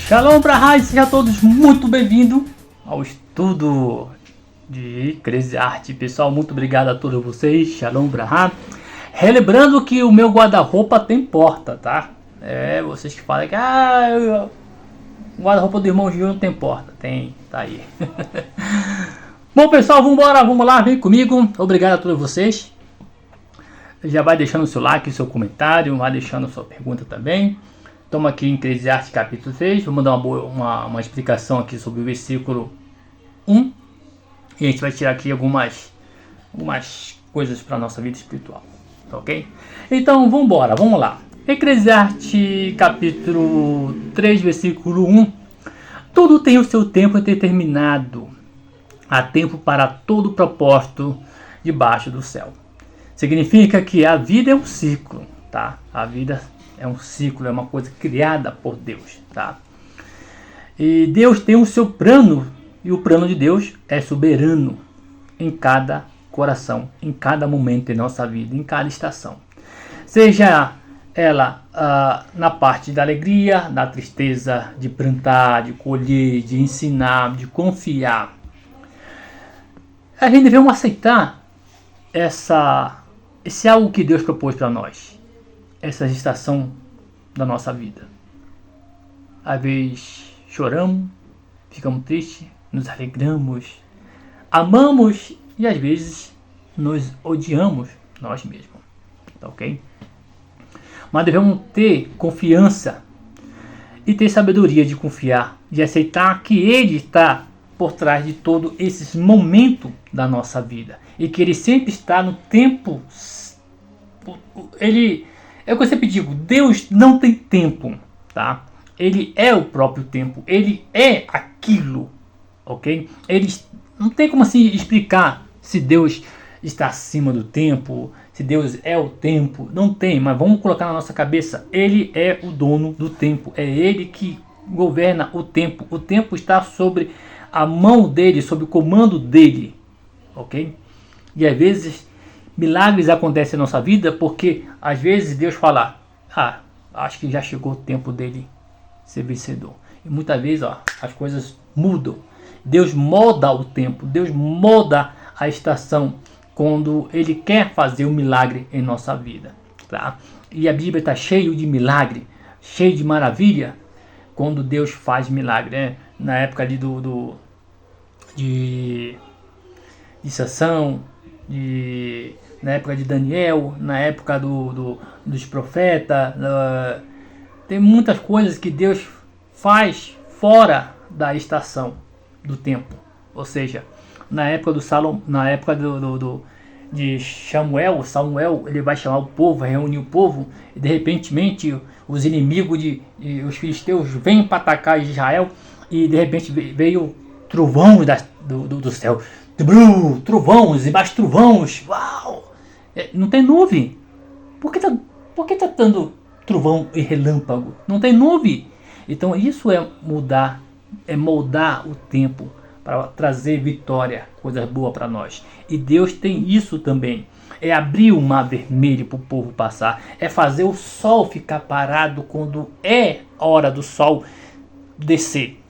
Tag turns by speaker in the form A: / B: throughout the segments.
A: Shalom Brahai, sejam todos muito bem-vindos ao estudo de Eclesiastes. Pessoal, muito obrigado a todos vocês. Shalom Brahai. Relembrando que o meu guarda-roupa tem porta, tá? Vocês que falam que o guarda-roupa do irmão Gil não tem porta. Tem, tá aí. Bom, pessoal, vamos lá, vem comigo. Obrigado a todos vocês. Já vai deixando o seu like, seu comentário, vai deixando sua pergunta também. Estamos aqui em Eclesiastes capítulo 3, vamos dar uma explicação aqui sobre o versículo 1 e a gente vai tirar aqui algumas coisas para a nossa vida espiritual, ok? Então vamos lá. Eclesiastes capítulo 3, versículo 1. Tudo tem o seu tempo determinado, há tempo para todo propósito debaixo do céu. Significa que a vida é um ciclo, tá? A vida é um ciclo, é uma coisa criada por Deus, tá? E Deus tem o seu plano, e o plano de Deus é soberano em cada coração, em cada momento de nossa vida, em cada estação. Seja ela na parte da alegria, da tristeza, de plantar, de colher, de ensinar, de confiar. A gente devemos aceitar esse é algo que Deus propôs para nós. Essa estação da nossa vida. Às vezes choramos, ficamos tristes, nos alegramos, amamos e às vezes nos odiamos nós mesmos, tá ok? Mas devemos ter confiança e ter sabedoria de confiar, de aceitar que Ele está por trás de todos esses momentos da nossa vida e que Ele sempre está no tempo. É o que eu sempre digo, Deus não tem tempo, tá? Ele é o próprio tempo, Ele é aquilo, ok? Ele não tem como assim explicar se Deus está acima do tempo, se Deus é o tempo, não tem, mas vamos colocar na nossa cabeça, Ele é o dono do tempo, é Ele que governa o tempo está sobre a mão dEle, sob o comando dEle, ok? E às vezes milagres acontecem na nossa vida porque às vezes Deus fala, acho que já chegou o tempo dele ser vencedor. E muitas vezes as coisas mudam. Deus molda o tempo, Deus molda a estação quando Ele quer fazer um milagre em nossa vida. Tá? E a Bíblia está cheia de milagre, cheia de maravilha quando Deus faz milagre. Né? Na época ali de Sansão, na época de Daniel, na época dos profetas, tem muitas coisas que Deus faz fora da estação do tempo. Ou seja, na época de Samuel, ele vai chamar o povo, vai reunir o povo, e de repente os inimigos os filisteus vêm para atacar Israel, e de repente veio trovões do céu. Trovões e mais trovões. Uau! Não tem nuvem. Por que tá dando trovão e relâmpago? Não tem nuvem. Então isso é moldar o tempo para trazer vitória, coisas boas para nós. E Deus tem isso também. É abrir o mar vermelho para o povo passar. É fazer o sol ficar parado quando é hora do sol descer.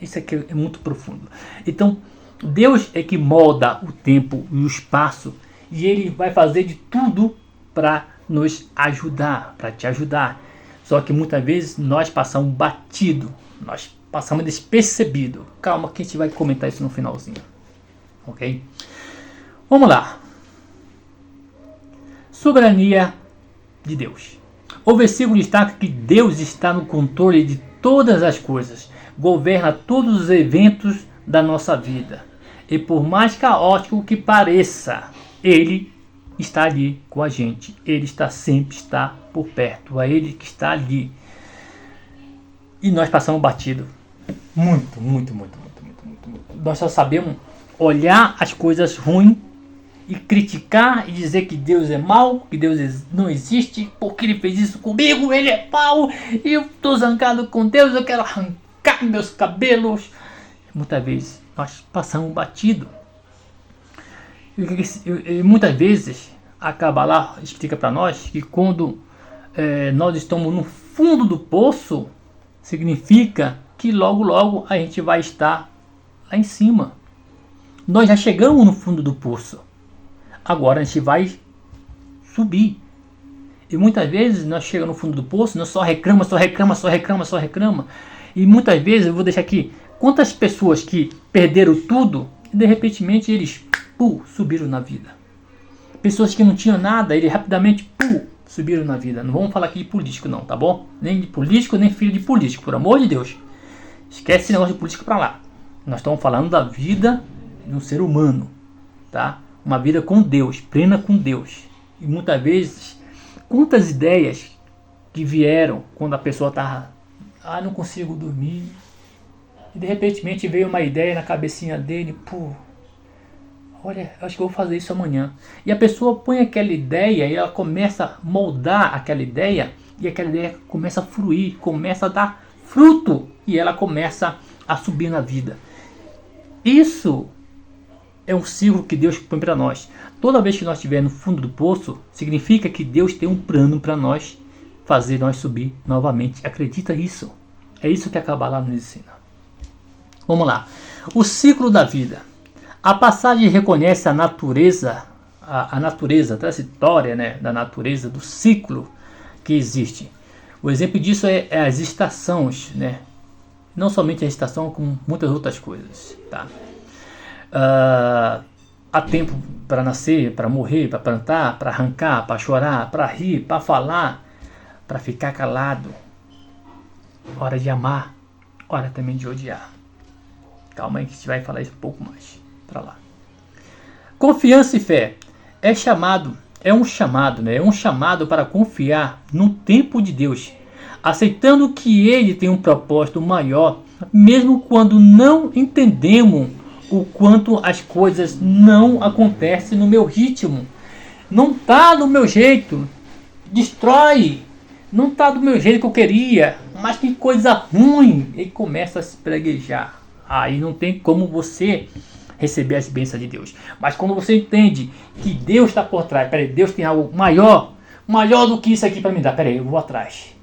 A: Isso aqui é muito profundo. Então Deus é que molda o tempo e o espaço, e Ele vai fazer de tudo para nos ajudar, para te ajudar. Só que muitas vezes nós passamos batido, nós passamos despercebido. Calma que a gente vai comentar isso no finalzinho, ok? Vamos lá. Soberania de Deus. O versículo destaca que Deus está no controle de todas as coisas, governa todos os eventos da nossa vida. E por mais caótico que pareça, Ele está ali com a gente. Ele sempre está por perto. É Ele que está ali. E nós passamos batido. Muito. Nós só sabemos olhar as coisas ruins e criticar e dizer que Deus é mau, que Deus não existe, porque Ele fez isso comigo, Ele é mau, e eu estou zangado com Deus, eu quero arrancar meus cabelos. Muitas vezes nós passamos batido. E muitas vezes a Kabbalah explica para nós que quando nós estamos no fundo do poço, significa que logo logo a gente vai estar lá em cima. Nós já chegamos no fundo do poço. Agora a gente vai subir. E muitas vezes nós chegamos no fundo do poço, nós só reclama. E muitas vezes, eu vou deixar aqui, quantas pessoas que perderam tudo e de repente eles subiram na vida. Pessoas que não tinham nada, eles rapidamente subiram na vida. Não vamos falar aqui de político não, tá bom? Nem de político, nem filho de político, por amor de Deus. Esquece esse negócio de político pra lá. Nós estamos falando da vida de um ser humano, tá? Uma vida com Deus, plena com Deus. E muitas vezes, quantas ideias que vieram quando a pessoa estava, não consigo dormir. E de repente veio uma ideia na cabecinha dele, olha, acho que eu vou fazer isso amanhã. E a pessoa põe aquela ideia e ela começa a moldar aquela ideia. E aquela ideia começa a fluir, começa a dar fruto. E ela começa a subir na vida. Isso é um ciclo que Deus põe para nós. Toda vez que nós estivermos no fundo do poço, significa que Deus tem um plano para nós, fazer nós subir novamente. Acredita nisso? É isso que a Kabbalah nos ensina. Vamos lá. O ciclo da vida. A passagem reconhece a natureza transitória, né, da natureza, do ciclo que existe. O exemplo disso é as estações, né? Não somente a estação, como muitas outras coisas, tá? Há tempo para nascer, para morrer, para plantar, para arrancar, para chorar, para rir, para falar, para ficar calado. Hora de amar, hora também de odiar. Calma aí que a gente vai falar isso um pouco mais para lá. Confiança e fé é um chamado para confiar no tempo de Deus, aceitando que Ele tem um propósito maior, mesmo quando não entendemos o quanto as coisas não acontecem no meu ritmo. Não está do meu jeito, destrói. Não está do meu jeito que eu queria, mas que coisa ruim. Ele começa a se preguejar. Aí não tem como você receber as bênçãos de Deus. Mas quando você entende que Deus está por trás, Deus tem algo maior do que isso aqui para me dar. Eu vou atrás.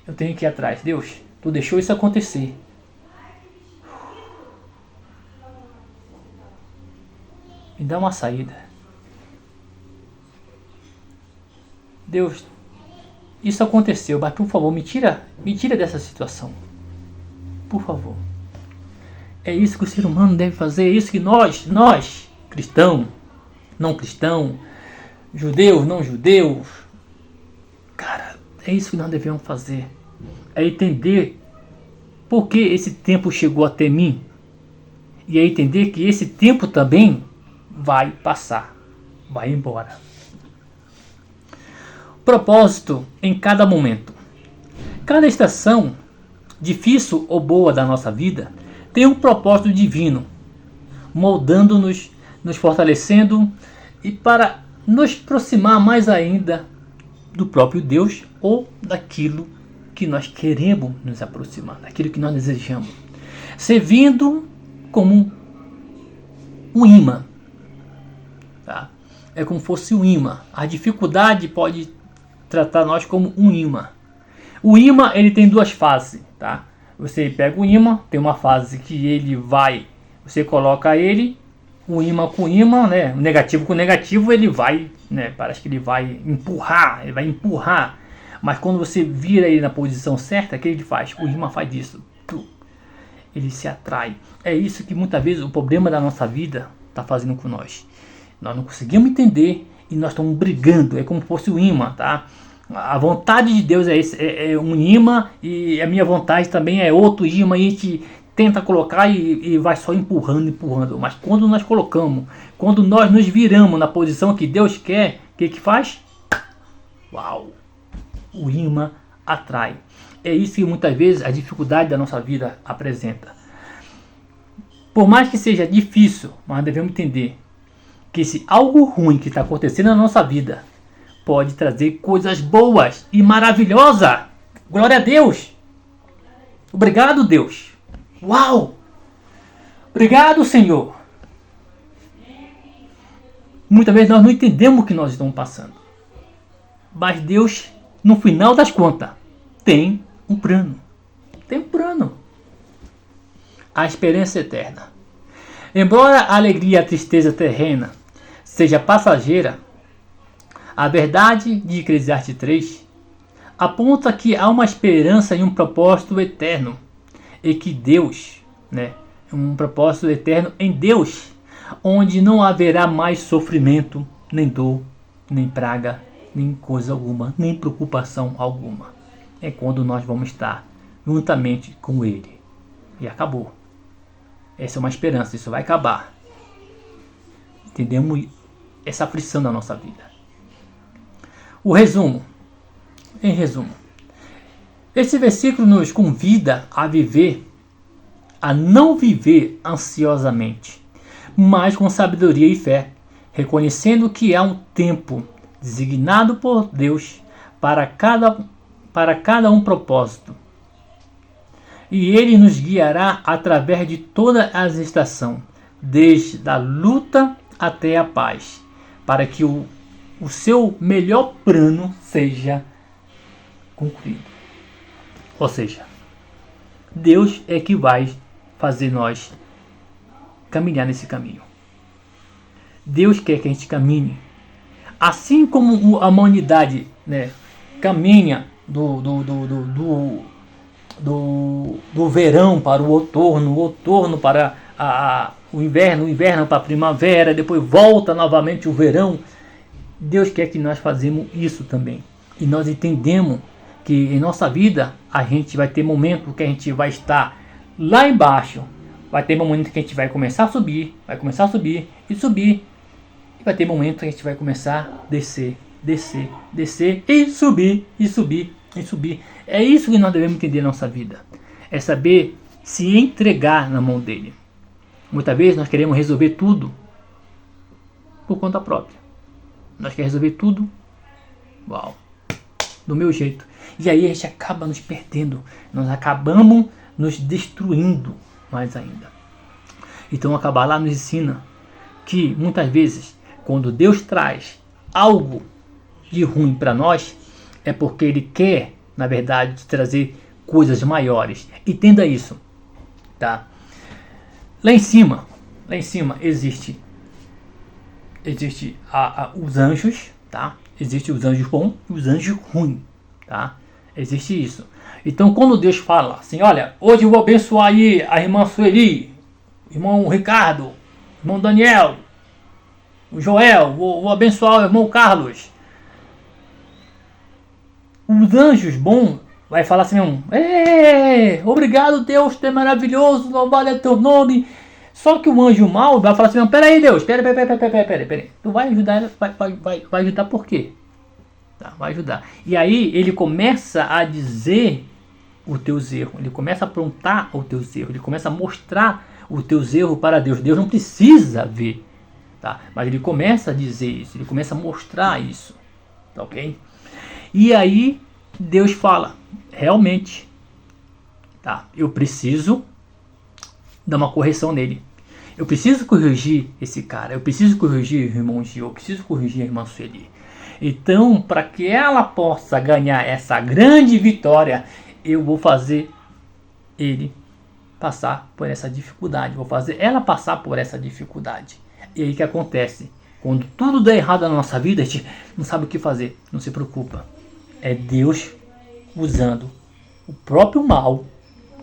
A: Eu tenho que ir atrás. Deus, tu deixou isso acontecer. Me dá uma saída. Deus, isso aconteceu, mas por favor, me tira dessa situação. Por favor. É isso que o ser humano deve fazer, é isso que nós, cristão, não cristão, judeus, não judeus, cara, é isso que nós devemos fazer. É entender por que esse tempo chegou até mim. E é entender que esse tempo também vai passar, vai embora. Propósito em cada momento. Cada estação, difícil ou boa da nossa vida, tem um propósito divino, moldando-nos, nos fortalecendo e para nos aproximar mais ainda do próprio Deus ou daquilo que nós queremos nos aproximar, daquilo que nós desejamos. Servindo como um imã. Tá? É como se fosse um imã. A dificuldade pode tratar nós como um imã. O imã ele tem duas fases, tá? Você pega o imã, tem uma fase que ele vai, você coloca ele, o imã com imã, né? O negativo com negativo, ele vai, né? Parece que ele vai empurrar. Mas quando você vira ele na posição certa, o que ele faz? O imã faz isso. Ele se atrai. É isso que muitas vezes o problema da nossa vida está fazendo com nós. Nós não conseguimos entender e nós estamos brigando. É como se fosse o imã, tá? A vontade de Deus é um imã e a minha vontade também é outro imã. E a gente tenta colocar e vai só empurrando. Mas quando nós colocamos, quando nós nos viramos na posição que Deus quer, o que faz? Uau! O imã atrai. É isso que muitas vezes a dificuldade da nossa vida apresenta. Por mais que seja difícil, nós devemos entender que se algo ruim que está acontecendo na nossa vida pode trazer coisas boas e maravilhosas. Glória a Deus. Obrigado, Deus. Uau. Obrigado, Senhor. Muitas vezes nós não entendemos o que nós estamos passando. Mas Deus, no final das contas, tem um plano. temporário. A esperança eterna. Embora a alegria e a tristeza terrena seja passageira, a verdade de Eclesiastes 3 aponta que há uma esperança e um propósito eterno, e que Deus, um propósito eterno em Deus, onde não haverá mais sofrimento, nem dor, nem praga, nem coisa alguma, nem preocupação alguma. É quando nós vamos estar juntamente com Ele. E acabou. Essa é uma esperança, isso vai acabar. Entendemos essa aflição da nossa vida. O resumo. Em resumo, esse versículo nos convida a viver, a não viver ansiosamente, mas com sabedoria e fé, reconhecendo que há um tempo designado por Deus para cada um propósito. E Ele nos guiará através de toda as estações, desde a luta até a paz, para que o seu melhor plano seja concluído. Ou seja, Deus é que vai fazer nós caminhar nesse caminho. Deus quer que a gente caminhe. Assim como a humanidade caminha do verão para o outono para o inverno para a primavera, depois volta novamente o verão. Deus quer que nós façamos isso também. E nós entendemos que em nossa vida a gente vai ter momento que a gente vai estar lá embaixo, vai ter momento que a gente vai começar a subir e subir, e vai ter momento que a gente vai começar a descer e subir. É isso que nós devemos entender na nossa vida, é saber se entregar na mão dele. Muitas vezes nós queremos resolver tudo por conta própria, nós queremos resolver tudo do meu jeito. E aí a gente acaba nos perdendo. Nós acabamos nos destruindo mais ainda. Então a Kabbalah nos ensina que muitas vezes quando Deus traz algo de ruim para nós, é porque Ele quer, na verdade, trazer coisas maiores. Entenda isso. Tá? Lá em cima existe os anjos, tá? Existem os anjos bons e os anjos ruins, tá? Existe isso. Então quando Deus fala assim, olha, hoje eu vou abençoar aí a irmã Sueli, irmão Ricardo, irmão Daniel, o Joel, vou abençoar o irmão Carlos. Os anjos bons vai falar assim, obrigado Deus, tu é maravilhoso, louvado é teu nome. Só que o anjo mau vai falar assim, peraí Deus, peraí. Tu vai ajudar, vai ajudar por quê? Tá, vai ajudar. E aí ele começa a dizer os teus erros, ele começa a aprontar os teus erros, ele começa a mostrar os teus erros para Deus. Deus não precisa ver, tá? Mas ele começa a dizer isso, ele começa a mostrar isso, tá, ok? E aí Deus fala, realmente, tá? Eu preciso dar uma correção nele. Eu preciso corrigir esse cara, eu preciso corrigir o irmão Gil, eu preciso corrigir a irmã Sueli. Então, para que ela possa ganhar essa grande vitória, eu vou fazer ele passar por essa dificuldade, vou fazer ela passar por essa dificuldade. E aí o que acontece? Quando tudo dá errado na nossa vida, a gente não sabe o que fazer, não se preocupa. É Deus usando o próprio mal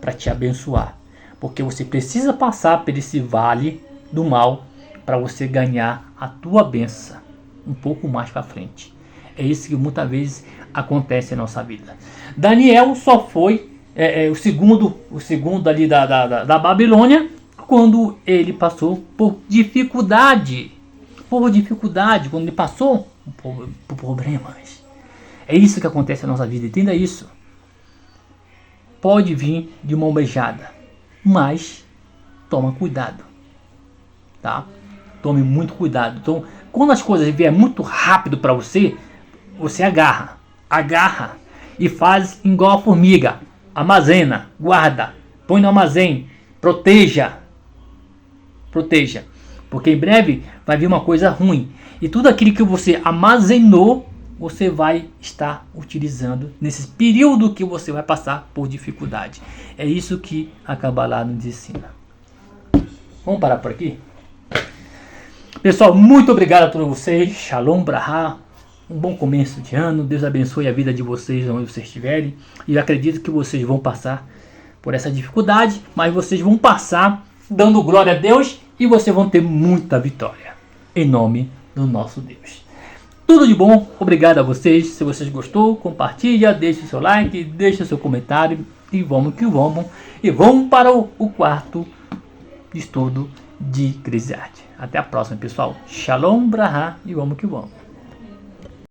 A: para te abençoar. Porque você precisa passar por esse vale do mal para você ganhar a tua bênção um pouco mais para frente. É isso que muitas vezes acontece na nossa vida. Daniel só foi o segundo ali da Babilônia quando ele passou por dificuldade. Quando ele passou por problemas. É isso que acontece na nossa vida, entenda isso. Pode vir de mão beijada, mas toma cuidado, tá? Tome muito cuidado. Então, quando as coisas vier muito rápido para você, você agarra e faz igual a formiga. Armazena, guarda, põe no armazém, proteja. Porque em breve vai vir uma coisa ruim. E tudo aquilo que você armazenou você vai estar utilizando nesse período que você vai passar por dificuldade. É isso que a Kabbalah nos ensina. Vamos parar por aqui? Pessoal, muito obrigado a todos vocês. Shalom Brahá. Um bom começo de ano. Deus abençoe a vida de vocês onde vocês estiverem. E eu acredito que vocês vão passar por essa dificuldade, mas vocês vão passar dando glória a Deus e vocês vão ter muita vitória. Em nome do nosso Deus. Tudo de bom, obrigado a vocês. Se vocês gostou, compartilha, deixe o seu like, deixe o seu comentário e vamos que vamos. E vamos para o quarto estudo de Eclesiastes. Até a próxima, pessoal. Shalom Brahá e vamos que vamos.